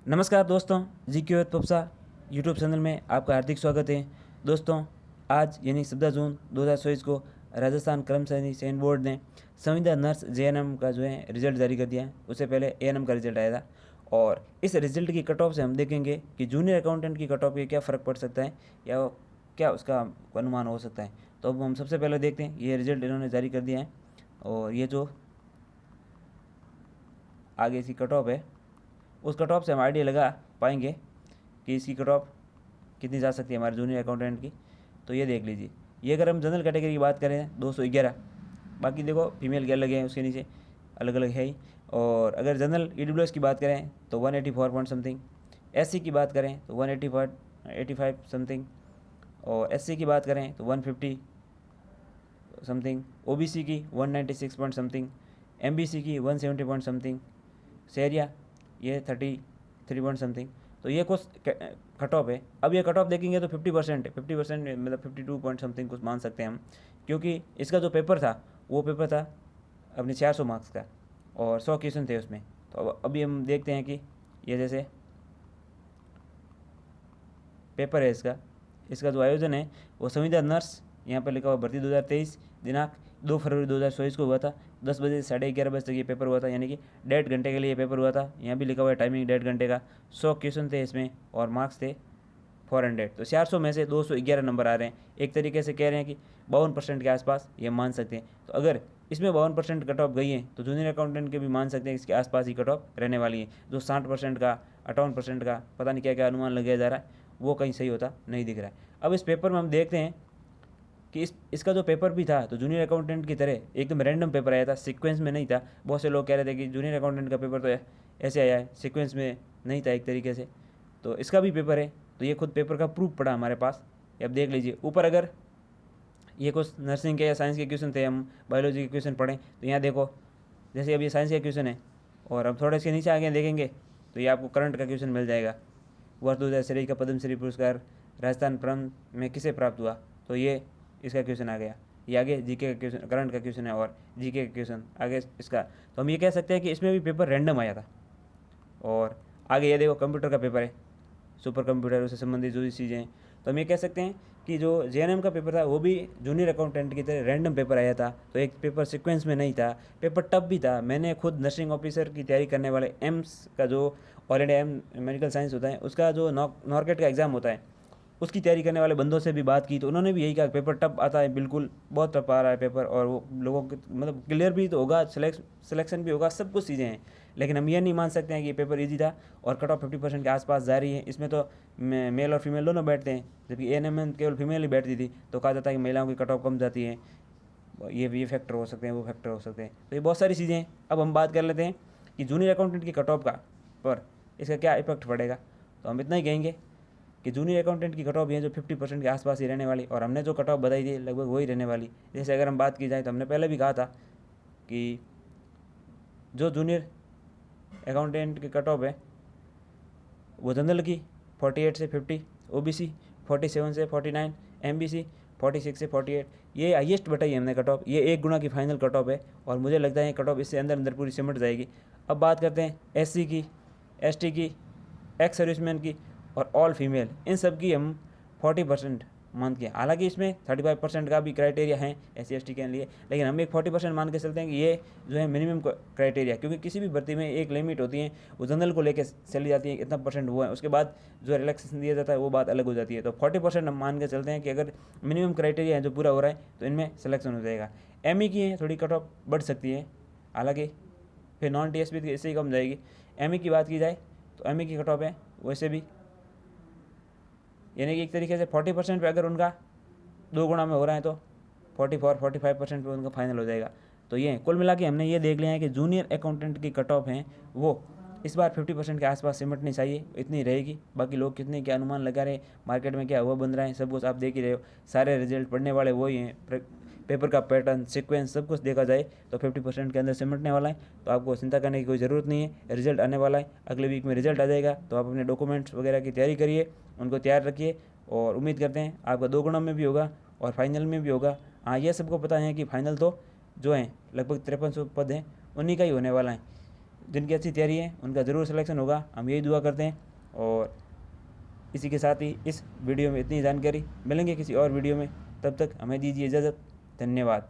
नमस्कार दोस्तों, जी पप्सा YouTube channel में आपका हार्दिक स्वागत है। दोस्तों, आज यानी 17 जून 2024 को राजस्थान कर्मचारी चयन बोर्ड ने संविदा नर्स जेएनएम का जो है रिजल्ट जारी कर दिया है। उससे पहले एएनएम का रिजल्ट आया था और इस रिजल्ट की कट ऑफ से हम देखेंगे कि जूनियर अकाउंटेंट की कट ऑफ पे क्या फ़र्क पड़ सकता है या क्या उसका अनुमान हो सकता है। तो अब हम सबसे पहले देखते हैं, ये रिजल्ट इन्होंने जारी कर दिया है और ये जो आगे इसकी कट ऑफ है उस कट ऑफ से हम आइडिया लगा पाएंगे कि इसकी कट ऑफ कितनी जा सकती है हमारे जूनियर अकाउंटेंट की। तो ये देख लीजिए, ये अगर हम जनरल कैटेगरी की बात करें 211, बाकी देखो फीमेल के अलग हैं, उसके नीचे अलग अलग है ही। और अगर जनरल ईडब्ल्यूएस की बात करें तो 184 पॉइंट समथिंग, एससी की बात करें तो 185 समथिंग, और एससी की बात करें तो 150 समथिंग, ओबीसी की 196 पॉइंट समथिंग, एमबीसी की 170 पॉइंट समथिंग, शहरिया ये 33 पॉइंट समथिंग। तो ये कुछ कट ऑफ है। अब ये कट ऑफ देखेंगे तो 50% है, 50% मतलब 52 पॉइंट समथिंग कुछ मान सकते हैं हम, क्योंकि इसका जो पेपर था वो पेपर था अपने 400 मार्क्स का और 100 क्वेश्चन थे उसमें। तो अब अभी हम देखते हैं कि ये जैसे पेपर है इसका इसका जो आयोजन है वो संविदा नर्स, यहाँ पर लिखा हुआ भर्ती 2023, दिनांक 2 फरवरी 2024 को हुआ था। 10 बजे से 11:30 बजे तक ये पेपर हुआ था, यानी कि 1.5 घंटे के लिए ये पेपर हुआ था। यहाँ भी लिखा हुआ है टाइमिंग 1.5 घंटे का। 100 क्वेश्चन थे इसमें और मार्क्स थे 400। तो 400 में से 211 नंबर आ रहे हैं। एक तरीके से कह रहे हैं कि 52% के आसपास ये मान सकते हैं। तो अगर इसमें 52% कट ऑफ गई है तो जूनियर अकाउंटेंट के भी मान सकते हैं इसके आसपास ही कट ऑफ रहने वाली है। जो 60% का 58% का पता नहीं क्या क्या अनुमान लगाया जा रहा है वो कहीं सही होता नहीं दिख रहा है। अब इस पेपर में हम देखते हैं कि इसका जो पेपर भी था तो जूनियर अकाउंटेंट की तरह एकदम रैंडम पेपर आया था, सीक्वेंस में नहीं था। बहुत से लोग कह रहे थे कि जूनियर अकाउंटेंट का पेपर तो ऐसे आया है, सीक्वेंस में नहीं था एक तरीके से। तो इसका भी पेपर है, तो ये खुद पेपर का प्रूफ पड़ा हमारे पास। ये अब देख लीजिए ऊपर, अगर ये कुछ नर्सिंग के या साइंस के क्वेश्चन थे, हम बायोलॉजी के क्वेश्चन पढ़ें तो यहाँ देखो, जैसे अब ये साइंस का क्वेश्चन है और अब थोड़े इसके नीचे आगे देखेंगे तो ये आपको करंट का क्वेश्चन मिल जाएगा। वर्ष 2023 का पद्मश्री पुरस्कार राजस्थान प्रांत में किसे प्राप्त हुआ, तो ये इसका क्वेश्चन आ गया। ये आगे जीके का क्वेश्चन, करंट का क्वेश्चन है और जीके का क्वेश्चन आगे इसका। तो हम ये कह सकते हैं कि इसमें भी पेपर रैंडम आया था। और आगे ये देखो कंप्यूटर का पेपर है, सुपर कंप्यूटर से संबंधित जो भी चीज़ें हैं। तो हम ये कह सकते हैं कि जो जेएनएम का पेपर था वो भी जूनियर अकाउंटेंट की तरह रैंडम पेपर आया था। तो एक पेपर सीक्वेंस में नहीं था, पेपर टफ भी था। मैंने खुद नर्सिंग ऑफिसर की तैयारी करने वाले एम्स का जो all India M medical science होता है उसका जो नॉर्केट का एग्ज़ाम होता है उसकी तैयारी करने वाले बंदों से भी बात की तो उन्होंने भी यही कहा पेपर टफ आता है, बिल्कुल बहुत टफ आ रहा है पेपर। और वो लोगों के मतलब क्लियर भी तो होगा, सिलेक्शन भी होगा, सब कुछ चीज़ें हैं। लेकिन हम ये नहीं मान सकते हैं कि ये पेपर ईजी था और कट ऑफ 50% के आसपास जा रही है। इसमें तो मेल और फीमेल दोनों बैठते हैं, जबकि एएनएम में केवल फीमेल ही बैठती थी। तो कहा जाता है कि महिलाओं की कट ऑफ कम जाती है। ये फैक्टर हो सकते हैं, वो फैक्टर हो सकते हैं। तो ये बहुत सारी चीज़ें हैं। अब हम बात कर लेते हैं कि जूनियर अकाउंटेंट की कट ऑफ का पर इसका क्या इफेक्ट पड़ेगा। तो हम इतना ही कहेंगे कि जूनियर अकाउंटेंट की कट ऑफ है जो 50% के आसपास ही रहने वाली, और हमने जो कट ऑफ बताई थी लगभग वही रहने वाली। जैसे अगर हम बात की जाए तो हमने पहले भी कहा था कि जो जूनियर अकाउंटेंट की कट ऑफ है वो जनरल की 48 से 50, ओबीसी 47 से 49, एमबीसी 46 से 48, ये हाईएस्ट बताई हमने कट ऑफ। ये 1 गुना की फाइनल कट ऑफ है और मुझे लगता है कट ऑफ इससे अंदर अंदर पूरी सिमट जाएगी। अब बात करते हैं एससी की, एसटी की, एक्स सर्विसमैन की और ऑल फीमेल, इन सब की हम 40% मान के, हालांकि इसमें 35% का भी क्राइटेरिया है एस सी के लिए, लेकिन हम एक 40% मान के चलते हैं कि ये जो है मिनिमम क्राइटेरिया, क्योंकि किसी भी भर्ती में एक लिमिट होती है, वो जनरल को लेकर चली जाती है, इतना परसेंट हुआ है, उसके बाद जो रिलैक्सेशन दिया जाता है वो बात अलग हो जाती है। तो 40% हम मान के चलते हैं कि अगर मिनिमम क्राइटेरिया है जो पूरा हो रहा है तो इनमें सिलेक्शन हो जाएगा। एम की है थोड़ी कट ऑफ बढ़ सकती है, हालांकि फिर नॉन टीएसपी की इससे ही कम जाएगी। एम की बात की जाए तो एम की कट ऑफ है वैसे भी, यानी कि एक तरीके से 40% पे अगर उनका 2 गुना में हो रहा है तो 44-45% पे उनका फाइनल हो जाएगा। तो ये कुल मिला के हमने ये देख लिया है कि जूनियर अकाउंटेंट की कट ऑफ हैं वो इस बार 50% के आसपास सिमटनी चाहिए, इतनी रहेगी। बाकी लोग कितने क्या अनुमान लगा रहे हैं, मार्केट में क्या हुआ बन रहा है, सब कुछ आप देख ही रहे हो। सारे रिजल्ट पढ़ने वाले वही हैं, पेपर का पैटर्न, सीक्वेंस, सब कुछ देखा जाए तो 50% के अंदर सिमटने वाला है। तो आपको चिंता करने की कोई ज़रूरत नहीं है। रिजल्ट आने वाला है, अगले वीक में रिजल्ट आ जाएगा। तो आप अपने डॉक्यूमेंट्स वगैरह की तैयारी करिए, उनको तैयार रखिए और उम्मीद करते हैं आपका 2 गुना में भी होगा और फाइनल में भी होगा। हाँ, ये सबको पता है कि फाइनल तो जो है लगभग 5300 पद हैं उन्हीं का ही होने वाला है। जिनकी अच्छी तैयारी है उनका ज़रूर सिलेक्शन होगा, हम यही दुआ करते हैं। और इसी के साथ ही इस वीडियो में इतनी जानकारी, मिलेंगे किसी और वीडियो में, तब तक हमें दीजिए इजाज़त। धन्यवाद।